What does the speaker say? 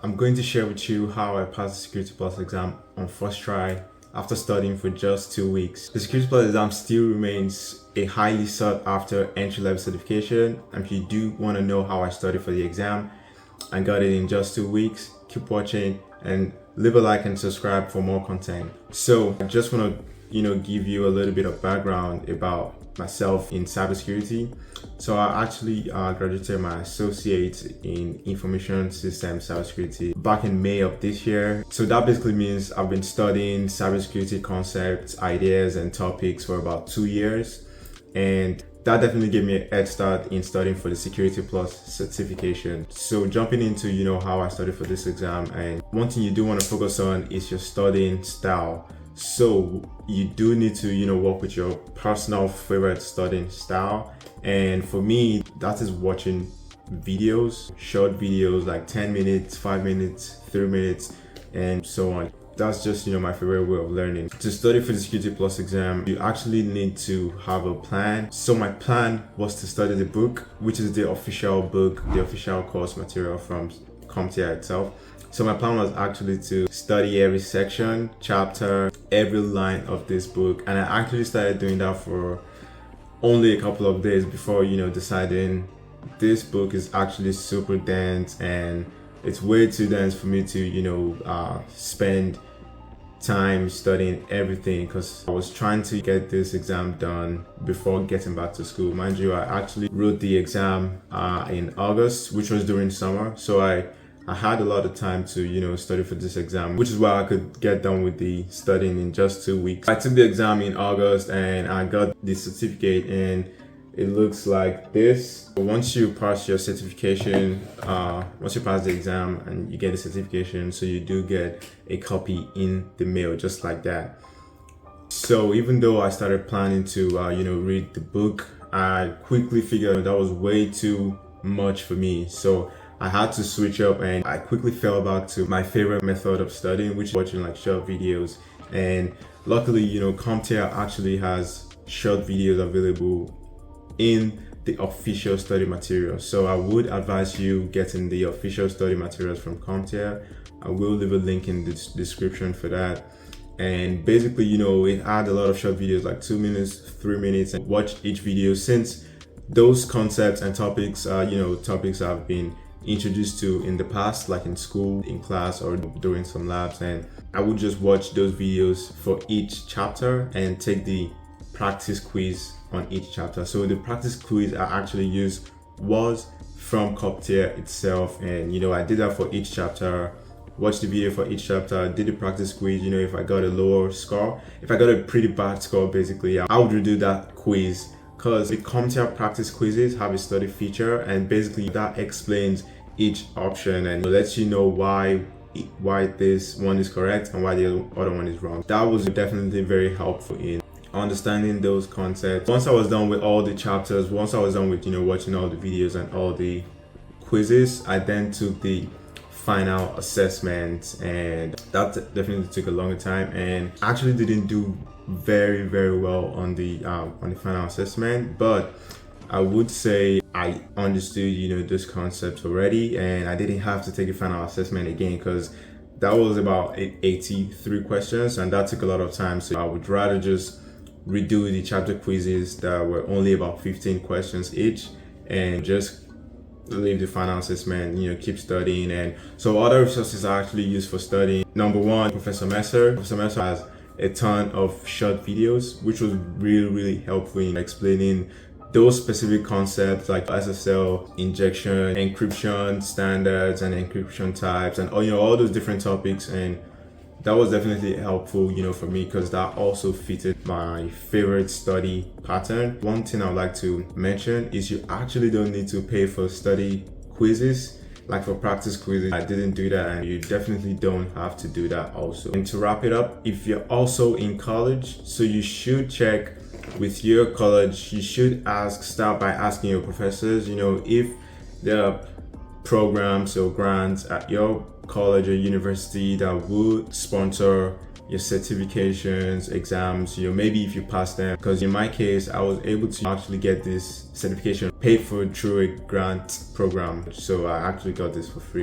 I'm going to share with you how I passed the Security Plus exam on first try after studying for just 2 weeks. The Security Plus exam still remains a highly sought after entry-level certification, and if you do want to know how I studied for the exam and got it in just 2 weeks, keep watching and leave a like and subscribe for more content. So I just want to give you a little bit of background about myself in cybersecurity. So I actually graduated my associate in information systems cybersecurity back in May of this year. So that basically means I've been studying cybersecurity concepts, ideas, and topics for about 2 years, and that definitely gave me a head start in studying for the Security Plus certification. So jumping into how I studied for this exam, and one thing you do want to focus on is your studying style. So you do need to work with your personal favorite studying style, and for me that is watching videos, short videos like 10 minutes, 5 minutes, 3 minutes, and so on. That's just my favorite way of learning. To study for the Security Plus exam, you actually need to have a plan. So my plan was to study the book, which is the official book, the official course material from CompTIA itself. So my plan was actually to study every section, chapter, every line of this book, and I actually started doing that for only a couple of days before deciding this book is actually super dense and it's way too dense for me to spend time studying everything, because I was trying to get this exam done before getting back to school. Mind you, I actually wrote the exam in August, which was during summer, so I had a lot of time to study for this exam, which is why I could get done with the studying in just 2 weeks. I took the exam in August and I got the certificate, and it looks like this. Once you pass your certification, once you pass the exam and you get the certification, so you do get a copy in the mail just like that. So even though I started planning to read the book, I quickly figured that was way too much for me. So I had to switch up, and I quickly fell back to my favorite method of studying, which is watching like short videos. And luckily, CompTIA actually has short videos available in the official study materials. So I would advise you getting the official study materials from CompTIA. I will leave a link in the description for that. And basically, it had a lot of short videos, like 2 minutes, 3 minutes, and watch each video, since those concepts and topics are topics I've been introduced to in the past, like in school, in class, or during some labs. And I would just watch those videos for each chapter and take the practice quiz on each chapter. So the practice quiz I actually used was from CompTIA itself, and I did that for each chapter, watched the video for each chapter, did the practice quiz. If I got a lower score, if I got a pretty bad score, basically I would redo that quiz, because the CompTIA practice quizzes have a study feature, and basically that explains each option and lets you know why this one is correct and why the other one is wrong. That was definitely very helpful in understanding those concepts. Once I was done with all the chapters, once I was done with watching all the videos and all the quizzes, I then took the final assessment, and that definitely took a longer time, and actually didn't do very well on the final assessment. But I would say I understood those concepts already, and I didn't have to take the final assessment again, because that was about 83 questions, and that took a lot of time. So I would rather just redo the chapter quizzes that were only about 15 questions each, and just leave the final assessment, keep studying. And so other resources I actually use for studying: number one, Professor Messer. Professor Messer has a ton of short videos, which was really helpful in explaining those specific concepts like SSL, injection, encryption standards, and encryption types, and all those different topics. And that was definitely helpful for me, because that also fitted my favorite study pattern. One thing I'd like to mention is you actually don't need to pay for study quizzes. Like for practice quizzes, I didn't do that, and you definitely don't have to do that also. And to wrap it up, if you're also in college, so you should check with your college. You should start by asking your professors, if there are programs or grants at your college or university that would sponsor your certifications, exams, maybe if you pass them. Because in my case, I was able to actually get this certification paid for through a grant program. So I actually got this for free.